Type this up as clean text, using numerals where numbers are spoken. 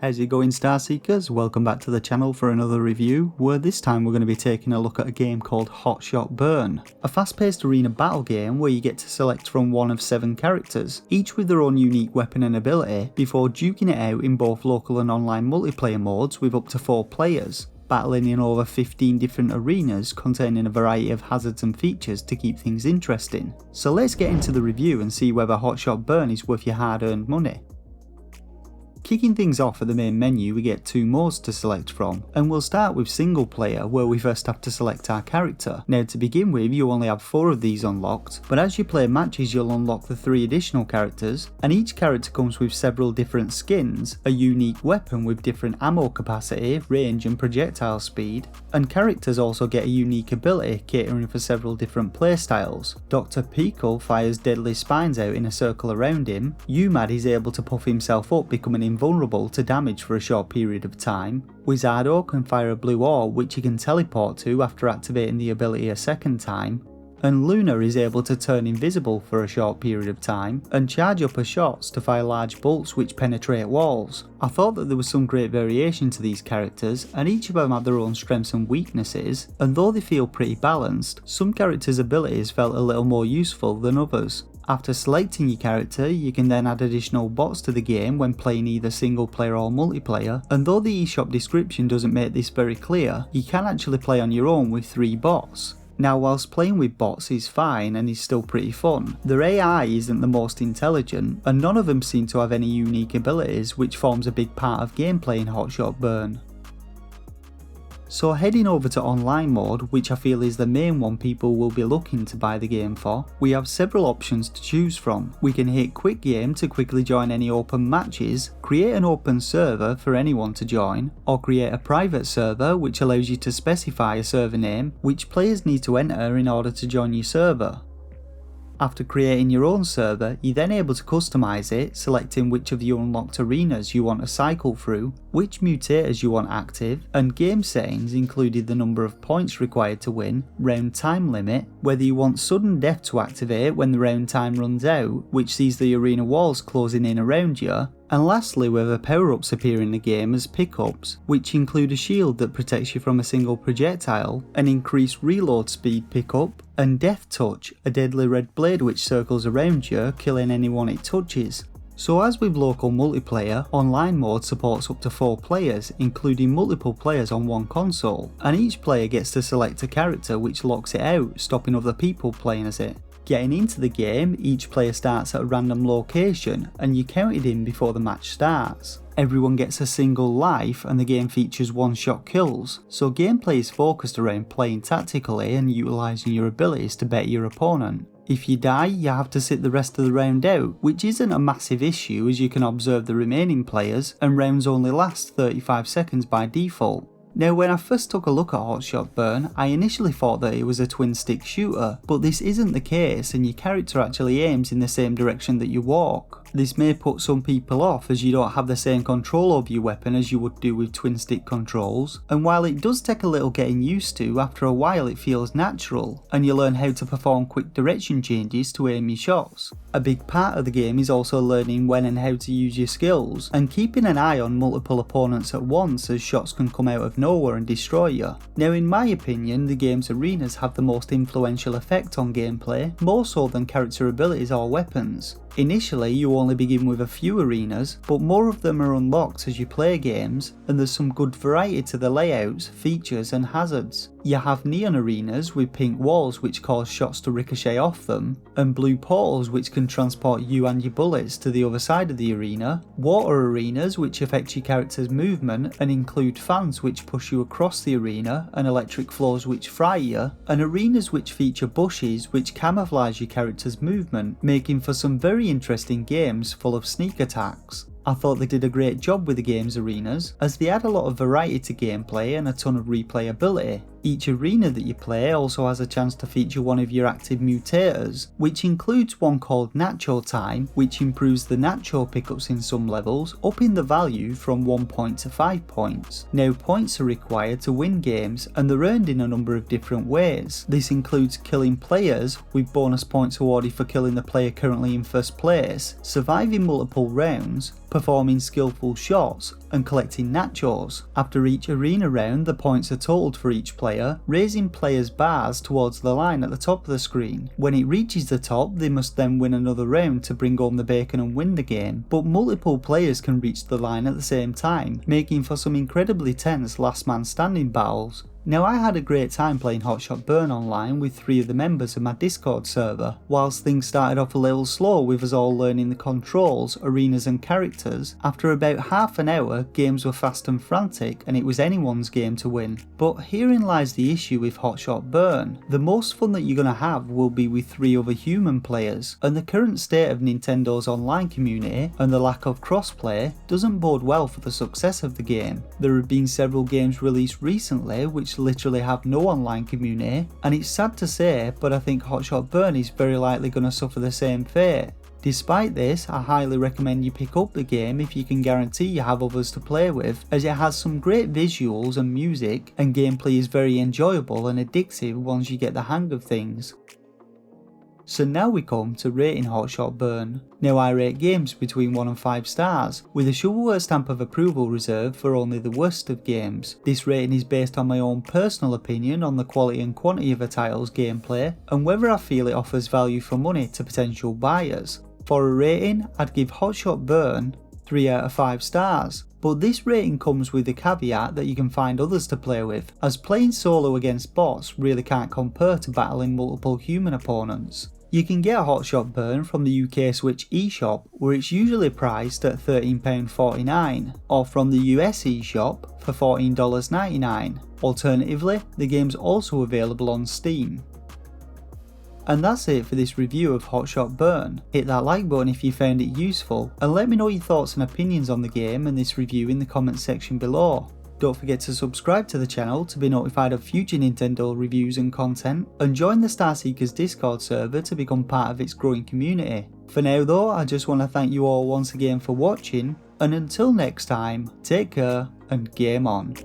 How's it going, Star Seekers? Welcome back to the channel for another review, where this time we're going to be taking a look at a game called Hot Shot Burn, a fast-paced arena battle game where you get to select from one of 7 characters, each with their own unique weapon and ability, before duking it out in both local and online multiplayer modes with up to 4 players, battling in over 15 different arenas containing a variety of hazards and features to keep things interesting. So let's get into the review and see whether Hot Shot Burn is worth your hard-earned money. Kicking things off at the main menu, we get 2 modes to select from, and we'll start with single player, where we first have to select our character. Now to begin with, you only have 4 of these unlocked, but as you play matches you'll unlock the 3 additional characters, and each character comes with several different skins, a unique weapon with different ammo capacity, range and projectile speed, and characters also get a unique ability catering for several different playstyles. Dr. Pickle fires deadly spines out in a circle around him, UMAD is able to puff himself up, becoming invulnerable to damage for a short period of time, Wizardo can fire a blue orb which he can teleport to after activating the ability a second time, and Luna is able to turn invisible for a short period of time and charge up her shots to fire large bolts which penetrate walls. I thought that there was some great variation to these characters, and each of them have their own strengths and weaknesses, and though they feel pretty balanced, some characters' abilities felt a little more useful than others. After selecting your character, you can then add additional bots to the game when playing either single player or multiplayer, and though the eShop description doesn't make this very clear, you can actually play on your own with 3 bots. Now whilst playing with bots is fine and is still pretty fun, their AI isn't the most intelligent, and none of them seem to have any unique abilities, which forms a big part of gameplay in Hot Shot Burn. So heading over to online mode, which I feel is the main one people will be looking to buy the game for, we have several options to choose from. We can hit quick game to quickly join any open matches, create an open server for anyone to join, or create a private server which allows you to specify a server name which players need to enter in order to join your server. After creating your own server, you're then able to customise it, selecting which of the unlocked arenas you want to cycle through, which mutators you want active, and game settings including the number of points required to win, round time limit, whether you want sudden death to activate when the round time runs out, which sees the arena walls closing in around you, and lastly whether power-ups appear in the game as pickups, which include a shield that protects you from a single projectile, an increased reload speed pickup, and Death Touch, a deadly red blade which circles around you, killing anyone it touches. So as with local multiplayer, online mode supports up to 4 players, including multiple players on one console, and each player gets to select a character which locks it out, stopping other people playing as it. Getting into the game, each player starts at a random location and you're counted in before the match starts. Everyone gets a single life and the game features one-shot kills, so gameplay is focused around playing tactically and utilising your abilities to beat your opponent. If you die, you have to sit the rest of the round out, which isn't a massive issue as you can observe the remaining players, and rounds only last 35 seconds by default. Now when I first took a look at Hot Shot Burn, I initially thought that it was a twin stick shooter, but this isn't the case and your character actually aims in the same direction that you walk. This may put some people off as you don't have the same control over your weapon as you would do with twin stick controls, and while it does take a little getting used to, after a while it feels natural, and you learn how to perform quick direction changes to aim your shots. A big part of the game is also learning when and how to use your skills, and keeping an eye on multiple opponents at once as shots can come out of nowhere and destroy you. Now in my opinion, the game's arenas have the most influential effect on gameplay, more so than character abilities or weapons. Initially you only begin with a few arenas, but more of them are unlocked as you play games, and there's some good variety to the layouts, features and hazards. You have neon arenas with pink walls which cause shots to ricochet off them, and blue portals which can transport you and your bullets to the other side of the arena, water arenas which affect your character's movement and include fans which push you across the arena, and electric floors which fry you, and arenas which feature bushes which camouflage your character's movement, making for some very interesting games full of sneak attacks. I thought they did a great job with the game's arenas, as they add a lot of variety to gameplay and a ton of replayability. Each arena that you play also has a chance to feature one of your active mutators, which includes one called Nacho Time, which improves the Nacho pickups in some levels, upping the value from 1 point to 5 points. Now points are required to win games, and they're earned in a number of different ways. This includes killing players, with bonus points awarded for killing the player currently in first place, surviving multiple rounds, performing skillful shots, and collecting nachos. After each arena round, the points are totaled for each player, raising players' bars towards the line at the top of the screen. When it reaches the top, they must then win another round to bring home the bacon and win the game, but multiple players can reach the line at the same time, making for some incredibly tense last man standing battles. Now, I had a great time playing Hotshot Burn online with 3 of the members of my Discord server. Whilst things started off a little slow with us all learning the controls, arenas and characters, after about half an hour games were fast and frantic and it was anyone's game to win. But herein lies the issue with Hotshot Burn. The most fun that you're going to have will be with 3 other human players, and the current state of Nintendo's online community and the lack of crossplay doesn't bode well for the success of the game. There have been several games released recently which literally have no online community, and it's sad to say, but I think Hotshot Burn is very likely going to suffer the same fate. Despite this, I highly recommend you pick up the game if you can guarantee you have others to play with, as it has some great visuals and music, and gameplay is very enjoyable and addictive once you get the hang of things. So now we come to rating Hotshot Burn. Now, I rate games between 1 and 5 stars, with a shovelware stamp of approval reserved for only the worst of games. This rating is based on my own personal opinion on the quality and quantity of a title's gameplay, and whether I feel it offers value for money to potential buyers. For a rating, I'd give Hotshot Burn 3 out of 5 stars. But this rating comes with the caveat that you can find others to play with, as playing solo against bots really can't compare to battling multiple human opponents. You can get Hotshot Burn from the UK Switch eShop, where it's usually priced at £13.49, or from the US eShop for $14.99. Alternatively, the game's also available on Steam. And that's it for this review of Hotshot Burn. Hit that like button if you found it useful, and let me know your thoughts and opinions on the game and this review in the comments section below. Don't forget to subscribe to the channel to be notified of future Nintendo reviews and content, and join the Starseekers Discord server to become part of its growing community. For now though, I just want to thank you all once again for watching, and until next time, take care and game on.